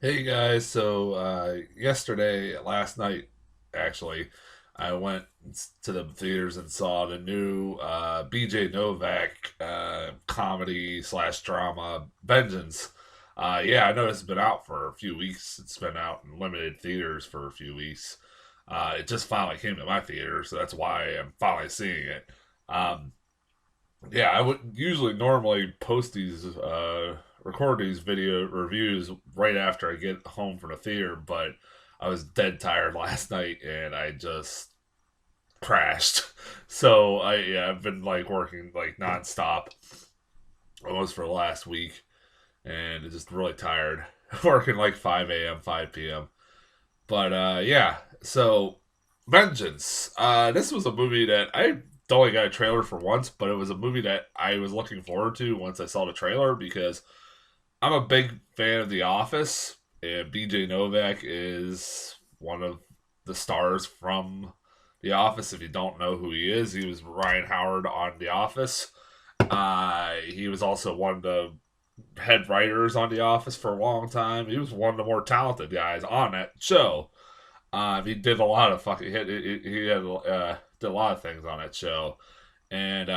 Hey guys, last night, actually, I went to the theaters and saw the new BJ Novak comedy slash drama Vengeance. Yeah, I know it's been out for a few weeks. It's been out in limited theaters for a few weeks. It just finally came to my theater, so that's why I'm finally seeing it. Um, yeah, I would usually normally post record these video reviews right after I get home from the theater, but I was dead tired last night and I just crashed. I've been like working like nonstop almost for the last week and just really tired. Working like 5 a.m., 5 p.m. But yeah, so Vengeance. This was a movie that I only got a trailer for once, but it was a movie that I was looking forward to once I saw the trailer because I'm a big fan of The Office, and BJ Novak is one of the stars from The Office. If you don't know who he is, he was Ryan Howard on The Office. He was also one of the head writers on The Office for a long time. He was one of the more talented guys on that show. He did a lot of fucking. He had did a lot of things on that show, and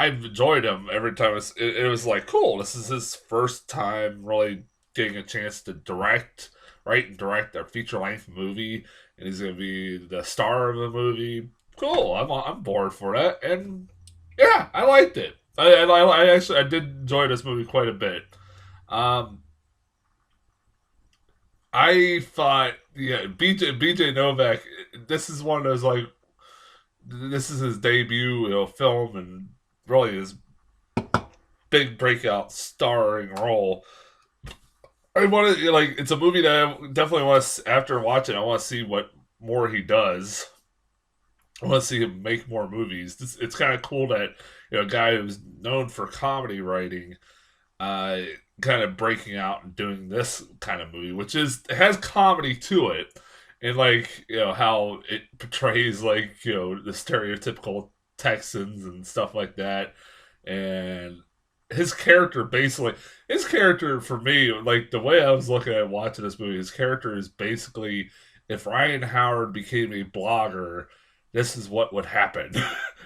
I've enjoyed him every time. It was like cool. This is his first time really getting a chance to write and direct a feature length movie, and he's gonna be the star of the movie. Cool. I'm bored for that, and yeah, I liked it. I did enjoy this movie quite a bit. Um, I thought, yeah, BJ Novak. This is one of those like this is his debut, film and really his big breakout starring role. I want to like it's a movie that I definitely want to after watching. I want to see what more he does. I want to see him make more movies. It's kind of cool that a guy who's known for comedy writing, uh, kind of breaking out and doing this kind of movie, which is it has comedy to it, and like how it portrays like the stereotypical Texans and stuff like that, and his character for me, like the way I was looking at watching this movie, his character is basically if Ryan Howard became a blogger, this is what would happen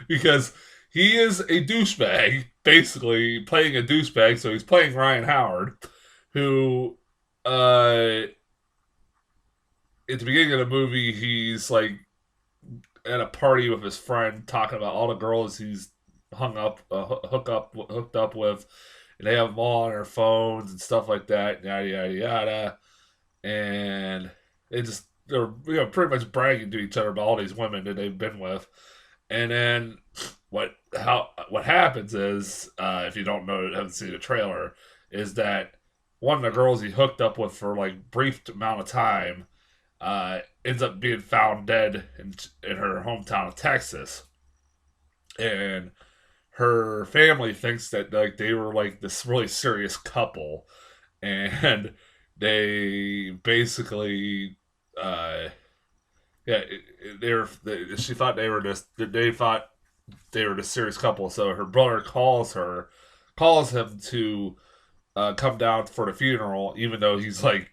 because he is a douchebag, basically playing a douchebag. So he's playing Ryan Howard, who, at the beginning of the movie, he's like at a party with his friend, talking about all the girls he's hooked up with, and they have them all on their phones and stuff like that, yada yada yada, and they're pretty much bragging to each other about all these women that they've been with, and then what happens is, if you don't know, haven't seen the trailer, is that one of the girls he hooked up with for like brief amount of time ends up being found dead in her hometown of Texas, and her family thinks that like they were like this really serious couple, and they basically uh yeah, she thought they thought they were a serious couple. So her brother calls him to come down for the funeral, even though he's like,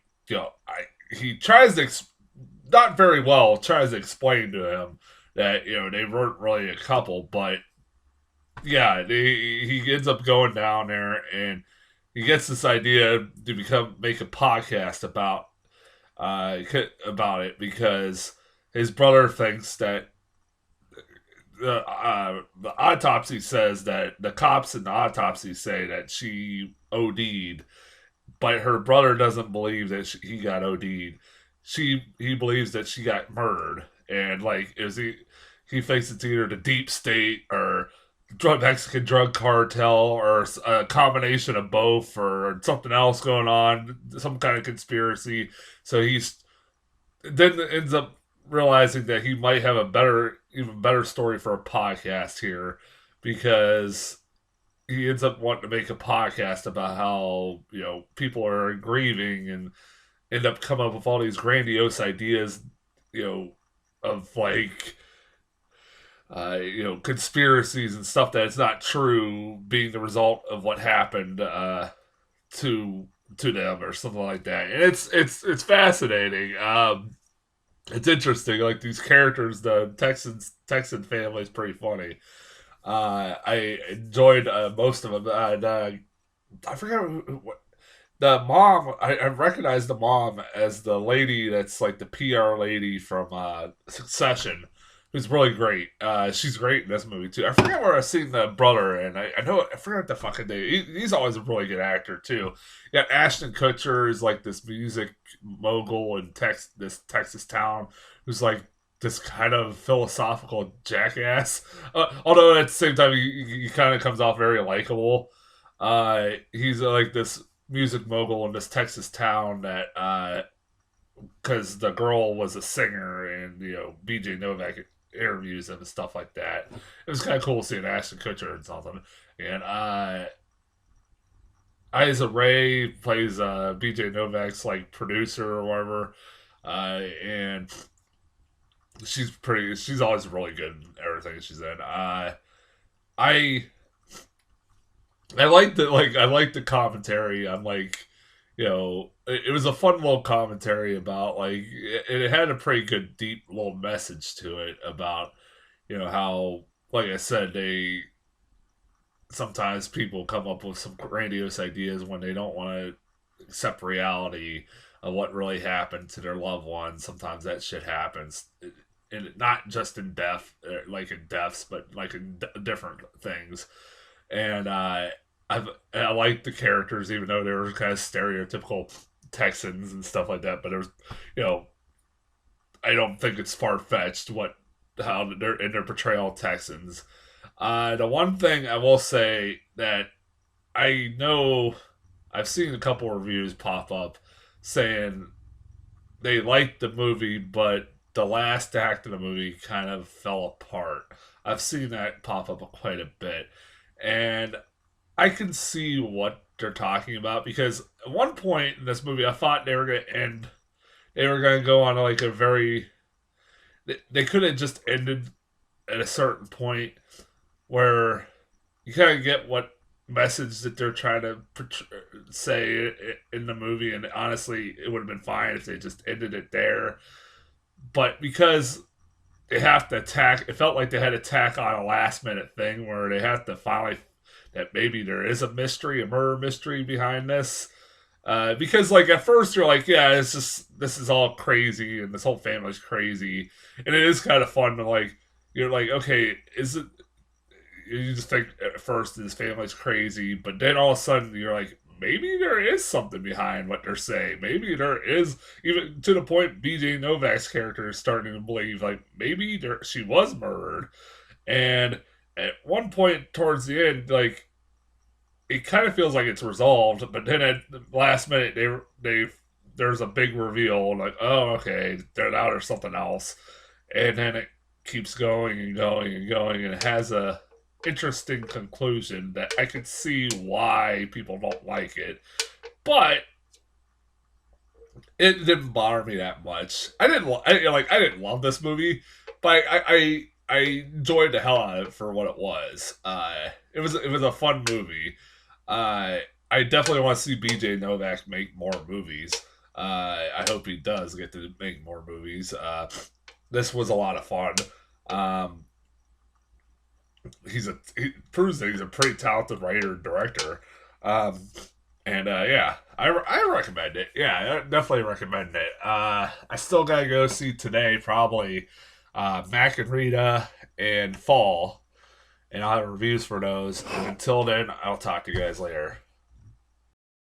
he tries to not very well tries to explain to him that they weren't really a couple, but yeah, he ends up going down there and he gets this idea to make a podcast about it because his brother thinks that the autopsy says that the cops in the autopsy say that she OD'd, but her brother doesn't believe that he got OD'd. He believes that she got murdered, and like is he thinks it's either the deep state or Mexican drug cartel or a combination of both or something else going on, some kind of conspiracy. So he's then ends up realizing that he might have even better story for a podcast here because he ends up wanting to make a podcast about how people are grieving and end up coming up with all these grandiose ideas, you know, of like conspiracies and stuff that it's not true being the result of what happened to to them or something like that. And it's fascinating. It's interesting. Like these characters, the Texan family is pretty funny. I enjoyed most of them. And, I forget what the mom. I recognize the mom as the lady that's like the PR lady from Succession, who's really great. She's great in this movie too. I forget where I seen the brother, and I know I forgot the fucking name. He's always a really good actor too. You got Ashton Kutcher is like this music mogul in this Texas town who's like this kind of philosophical jackass. Although at the same time, he kind of comes off very likable. He's like this music mogul in this Texas town that because the girl was a singer and BJ Novak interviews him and stuff like that. It was kind of cool seeing Ashton Kutcher and something. And Isa Rae plays BJ Novak's like producer or whatever, and she's pretty. She's always really good in everything she's in. I I like the commentary on like it was a fun little commentary about like it had a pretty good deep little message to it about how like I said they sometimes people come up with some grandiose ideas when they don't want to accept reality of what really happened to their loved ones. Sometimes that shit happens, and not just in death, like in deaths, but like in different things. And I like the characters, even though they were kind of stereotypical Texans and stuff like that. But it was, you know, I don't think it's far fetched what how they're in their portrayal of Texans. The one thing I will say that I know I've seen a couple reviews pop up saying they liked the movie, but the last act of the movie kind of fell apart. I've seen that pop up quite a bit, and I can see what they're talking about because at one point in this movie, I thought they were going to end. They were going to go on like a very. They could have just ended at a certain point where you kind of get what message that they're trying to say in the movie, and honestly, it would have been fine if they just ended it there. But because they have to attack, it felt like they had to tack on a last minute thing where they have to finally that maybe there is a mystery, a murder mystery behind this. Because like at first you're like, yeah, it's just this is all crazy and this whole family's crazy, and it is kind of fun to like you're like, okay, is it you just think at first this family's crazy, but then all of a sudden you're like, maybe there is something behind what they're saying. Maybe there is, even to the point BJ Novak's character is starting to believe, like, maybe she was murdered. And at one point towards the end, like, it kind of feels like it's resolved, but then at the last minute, there's a big reveal, like, oh, okay, now there's something else. And then it keeps going and going and going, and it has a interesting conclusion that I could see why people don't like it, but it didn't bother me that much. I didn't love this movie, but I enjoyed the hell out of it for what it was. It was a fun movie. I definitely want to see BJ Novak make more movies. I hope he does get to make more movies. This was a lot of fun. Um, he proves that he's a pretty talented writer and director. Um, and yeah, I recommend it. Yeah, I definitely recommend it. I still gotta go see today probably Mac and Rita and Fall, and I'll have reviews for those. And until then, I'll talk to you guys later.